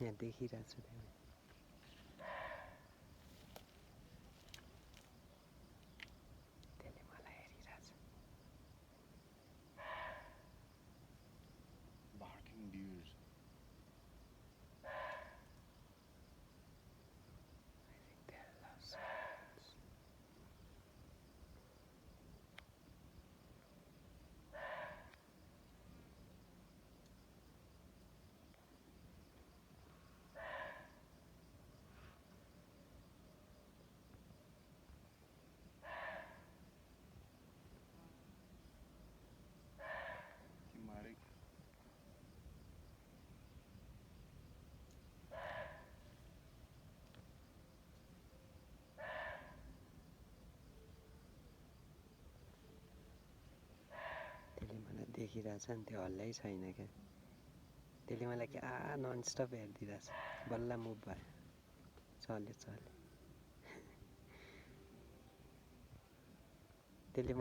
यहाँ देखिरहेको छु त्यहाँ त्यसले मलाई हेरिरहेछ Barking deers. Thematic. त्यसले मलाई देखिरहेछ नि त्यो हल्लै छैन क्या त्यसले मलाई क्या ननस्टप हेरिदिइरहेछ बल्ल मुभ भयो चल्यो त्यसले